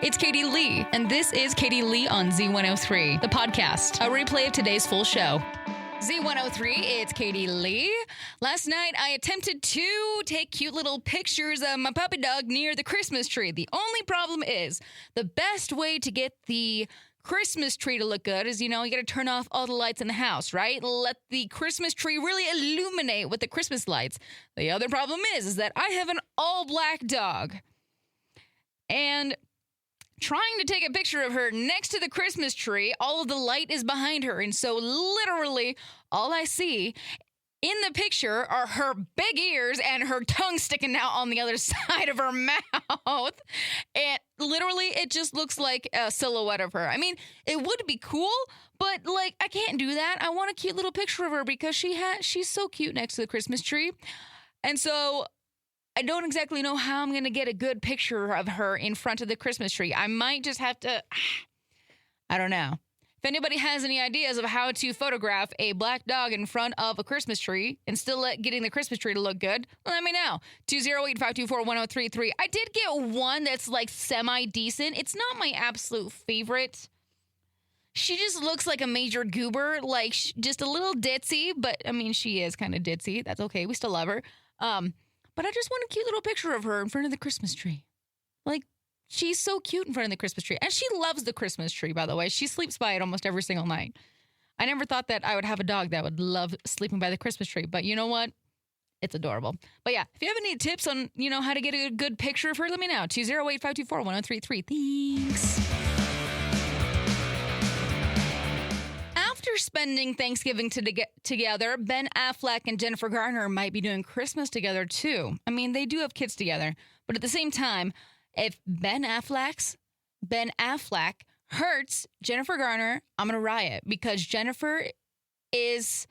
It's Katie Lee, and this is Katie Lee on Z103, the podcast, a replay of today's full show. Z103, it's Katie Lee. Last night, I attempted to take cute little pictures of my puppy dog near the Christmas tree. The only problem is the best way to get the Christmas tree to look good is, you got to turn off all the lights in the house, right? Let the Christmas tree really illuminate with the Christmas lights. The other problem is that I have an all-black dog. And trying to take a picture of her next to the Christmas tree, all of the light is behind her. And so literally all I see in the picture are her big ears and her tongue sticking out on the other side of her mouth. And literally it just looks like a silhouette of her. I mean, it would be cool, but I can't do that. I want a cute little picture of her because she's so cute next to the Christmas tree. And so I don't exactly know how I'm going to get a good picture of her in front of the Christmas tree. I might just have to, I don't know. If anybody has any ideas of how to photograph a black dog in front of a Christmas tree and still getting the Christmas tree to look good, let me know. 208-524-1033. I did get one that's semi-decent. It's not my absolute favorite. She just looks like a major goober, just a little ditzy, but I mean, she is kind of ditzy. That's okay. We still love her. But I just want a cute little picture of her in front of the Christmas tree. She's so cute in front of the Christmas tree. And she loves the Christmas tree, by the way. She sleeps by it almost every single night. I never thought that I would have a dog that would love sleeping by the Christmas tree. But you know what? It's adorable. But yeah, if you have any tips on, how to get a good picture of her, let me know. 208-524-1033. Thanks. After spending Thanksgiving together, Ben Affleck and Jennifer Garner might be doing Christmas together too. I mean, they do have kids together. But at the same time, if Ben Affleck hurts Jennifer Garner, I'm going to riot because Jennifer is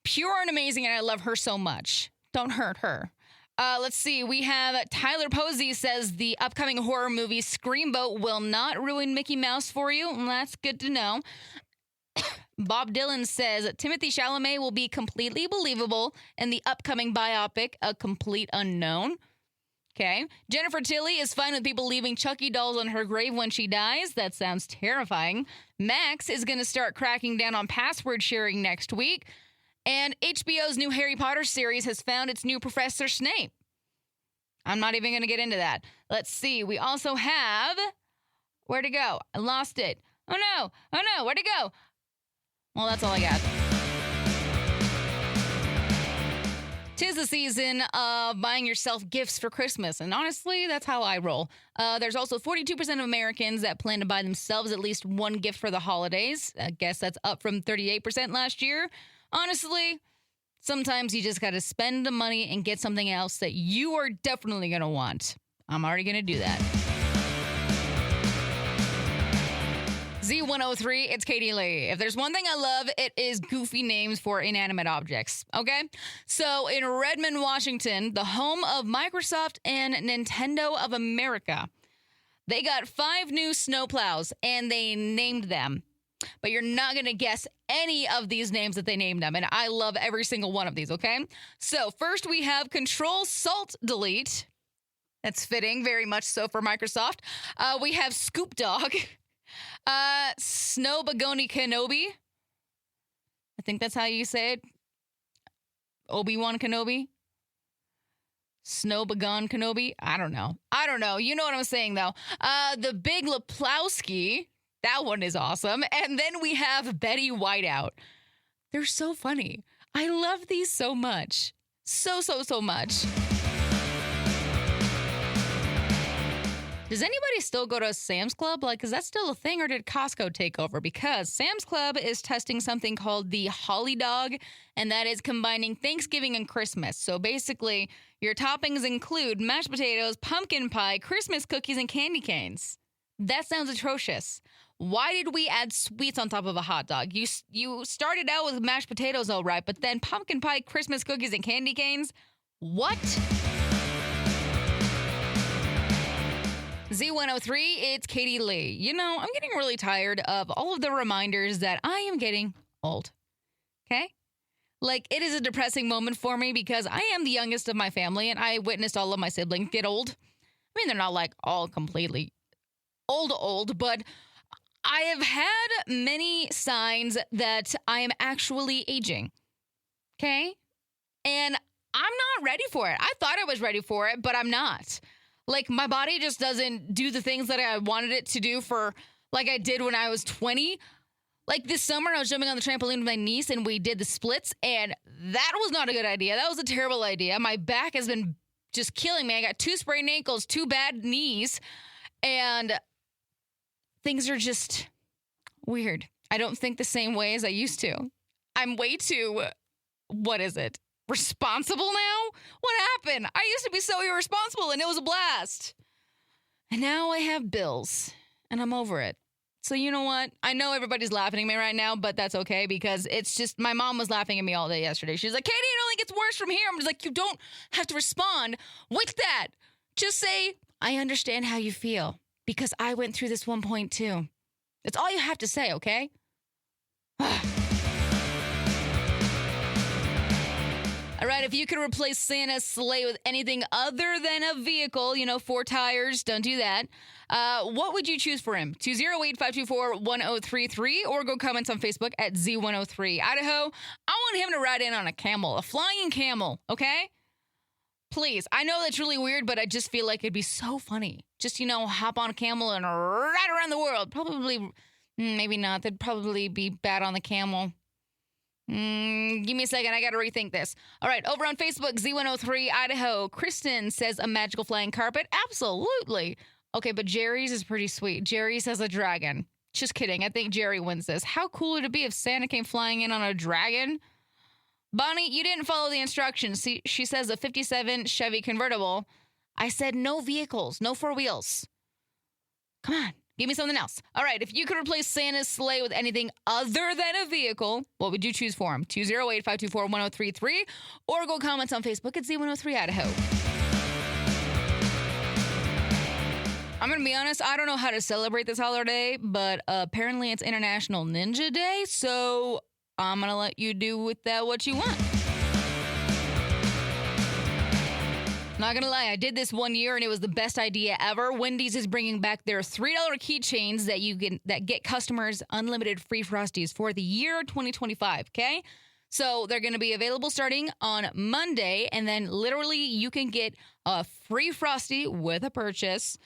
pure and amazing and I love her so much. Don't hurt her. Let's see. We have Tyler Posey says the upcoming horror movie Screamboat will not ruin Mickey Mouse for you. Well, that's good to know. Bob Dylan says Timothy Chalamet will be completely believable in the upcoming biopic, A Complete Unknown. Okay. Jennifer Tilly is fine with people leaving Chucky dolls on her grave when she dies. That sounds terrifying. Max is going to start cracking down on password sharing next week. And HBO's new Harry Potter series has found its new Professor Snape. I'm not even going to get into that. Let's see. We also have... Where'd it go? I lost it. Oh, no. Where'd it go? Well, that's all I got. 'Tis the season of buying yourself gifts for Christmas, and honestly, that's how I roll. There's also 42% of Americans that plan to buy themselves at least one gift for the holidays. I guess that's up from 38% last year. Honestly, sometimes you just got to spend the money and get something else that you are definitely going to want. I'm already going to do that. Z103, it's Katie Lee. If there's one thing I love, it is goofy names for inanimate objects, okay? So in Redmond, Washington, the home of Microsoft and Nintendo of America, they got 5 new snowplows, and they named them. But you're not going to guess any of these names that they named them, and I love every single one of these, okay? So first we have Control-Alt-Delete. That's fitting, very much so for Microsoft. We have Scoop Dog. Snowbagoni Kenobi. I think that's how you say it. Obi-Wan Kenobi. Snowbagon Kenobi. I don't know. You know what I'm saying, though. The Big Leplowski. That one is awesome. And then we have Betty Whiteout. They're so funny. I love these so much. So much. Does anybody still go to Sam's Club? Is that still a thing, or did Costco take over? Because Sam's Club is testing something called the Holly Dog, and that is combining Thanksgiving and Christmas. So basically, your toppings include mashed potatoes, pumpkin pie, Christmas cookies, and candy canes. That sounds atrocious. Why did we add sweets on top of a hot dog? You started out with mashed potatoes, all right, but then pumpkin pie, Christmas cookies, and candy canes? What? Z103, it's Katie Lee. I'm getting really tired of all of the reminders that I am getting old. Okay? It is a depressing moment for me because I am the youngest of my family and I witnessed all of my siblings get old. I mean, they're not all completely old, but I have had many signs that I am actually aging. Okay? And I'm not ready for it. I thought I was ready for it, but I'm not. Like, my body just doesn't do the things that I wanted it to do like I did when I was 20. Like, this summer, I was jumping on the trampoline with my niece, and we did the splits, and that was not a good idea. That was a terrible idea. My back has been just killing me. I got 2 sprained ankles, 2 bad knees, and things are just weird. I don't think the same way as I used to. I'm way too, responsible now? What happened? I used to be so irresponsible and it was a blast. And now I have bills and I'm over it. So you know what? I know everybody's laughing at me right now, but that's okay because it's just my mom was laughing at me all day yesterday. She's like, Katie, it only gets worse from here. I'm just like, you don't have to respond with that. Just say, I understand how you feel because I went through this 1.2. That's all you have to say, okay? All right, if you could replace Santa's sleigh with anything other than a vehicle, 4 tires, don't do that. What would you choose for him? 208-524-1033 or go comments on Facebook at Z103. Idaho, I want him to ride in on a camel, a flying camel, okay? Please. I know that's really weird, but I just feel like it'd be so funny. Just, hop on a camel and ride around the world. Probably, maybe not. They'd probably be bad on the camel. Give me a second. I got to rethink this. All right. Over on Facebook, Z103 Idaho. Kristen says a magical flying carpet. Absolutely. Okay, but Jerry's is pretty sweet. Jerry's has a dragon. Just kidding. I think Jerry wins this. How cool would it be if Santa came flying in on a dragon? Bonnie, you didn't follow the instructions. See, she says a 57 Chevy convertible. I said no vehicles, no 4 wheels. Come on. Give me something else. All right, if you could replace Santa's sleigh with anything other than a vehicle, what would you choose for him? 208-524-1033 or go comments on Facebook at Z103 Idaho. I'm going to be honest, I don't know how to celebrate this holiday, but apparently it's International Ninja Day, so I'm going to let you do with that what you want. Not gonna lie, I did this one year and it was the best idea ever. Wendy's is bringing back their $3 keychains that get customers unlimited free Frosties for the year 2025, okay? So they're gonna be available starting on Monday, and then literally you can get a free Frosty with a purchase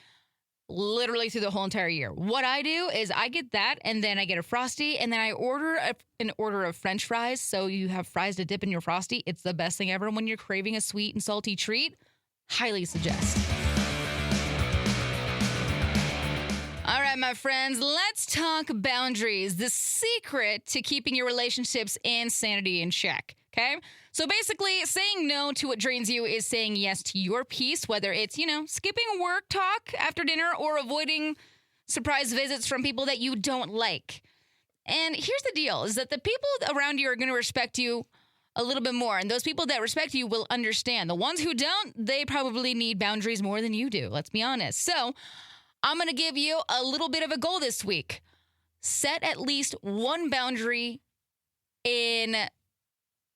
literally through the whole entire year. What I do is I get that, and then I get a Frosty, and then I order an order of French fries, so you have fries to dip in your Frosty. It's the best thing ever when you're craving a sweet and salty treat. Highly suggest. All right, my friends, let's talk boundaries. The secret to keeping your relationships and sanity in check, okay? So basically, saying no to what drains you is saying yes to your peace, whether it's, skipping work talk after dinner or avoiding surprise visits from people that you don't like. And here's the deal, is that the people around you are going to respect you a little bit more. And those people that respect you will understand. The ones who don't, they probably need boundaries more than you do. Let's be honest. So I'm going to give you a little bit of a goal this week. Set at least one boundary in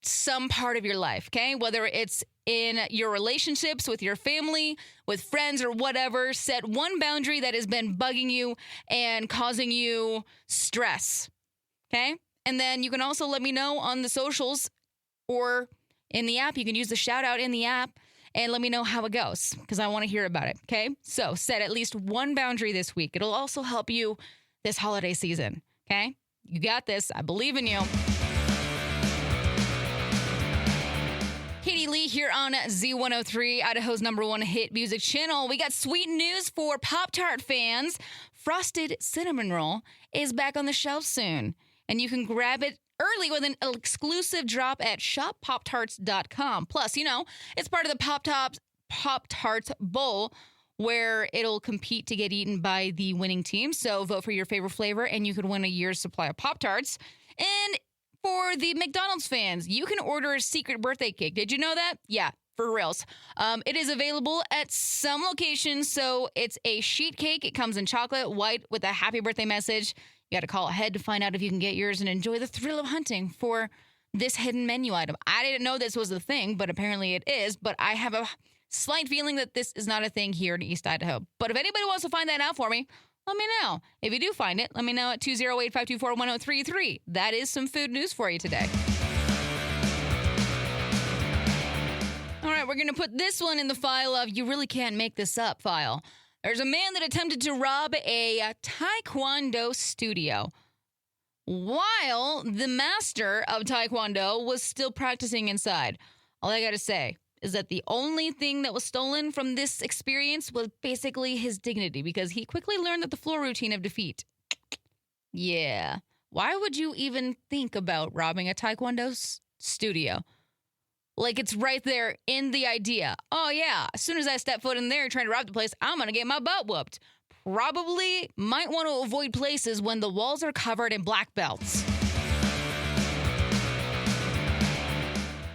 some part of your life, okay? Whether it's in your relationships with your family, with friends, or whatever, set one boundary that has been bugging you and causing you stress, okay? And then you can also let me know on the socials or in the app. You can use the shout out in the app and let me know how it goes because I want to hear about it, okay? So set at least one boundary this week. It'll also help you this holiday season, okay? You got this. I believe in you. Katie Lee here on Z103, Idaho's #1 hit music channel. We got sweet news for Pop-Tart fans. Frosted Cinnamon Roll is back on the shelf soon, and you can grab it early with an exclusive drop at shoppoptarts.com. Plus, it's part of the Pop-Tarts Bowl where it'll compete to get eaten by the winning team. So vote for your favorite flavor and you could win a year's supply of Pop-Tarts. And for the McDonald's fans, you can order a secret birthday cake. Did you know that? Yeah, for reals. It is available at some locations. So it's a sheet cake. It comes in chocolate, white with a happy birthday message. You got to call ahead to find out if you can get yours and enjoy the thrill of hunting for this hidden menu item. I didn't know this was a thing, but apparently it is. But I have a slight feeling that this is not a thing here in East Idaho. But if anybody wants to find that out for me, let me know. If you do find it, let me know at 208-524-1033. That is some food news for you today. All right, we're going to put this one in the file of you really can't make this up file. There's a man that attempted to rob a Taekwondo studio while the master of Taekwondo was still practicing inside. All I got to say is that the only thing that was stolen from this experience was basically his dignity, because he quickly learned that the floor routine of defeat. Yeah. Why would you even think about robbing a Taekwondo studio? Like, it's right there in the idea. Oh, yeah, as soon as I step foot in there trying to rob the place, I'm going to get my butt whooped. Probably might want to avoid places when the walls are covered in black belts.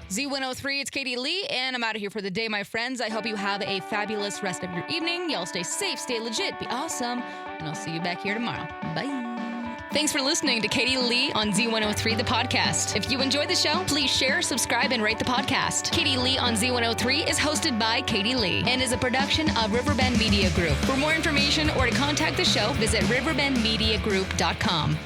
Z103, it's Katie Lee, and I'm out of here for the day, my friends. I hope you have a fabulous rest of your evening. Y'all stay safe, stay legit, be awesome, and I'll see you back here tomorrow. Bye. Thanks for listening to Katie Lee on Z103, the podcast. If you enjoyed the show, please share, subscribe, and rate the podcast. Katie Lee on Z103 is hosted by Katie Lee and is a production of Riverbend Media Group. For more information or to contact the show, visit riverbendmediagroup.com.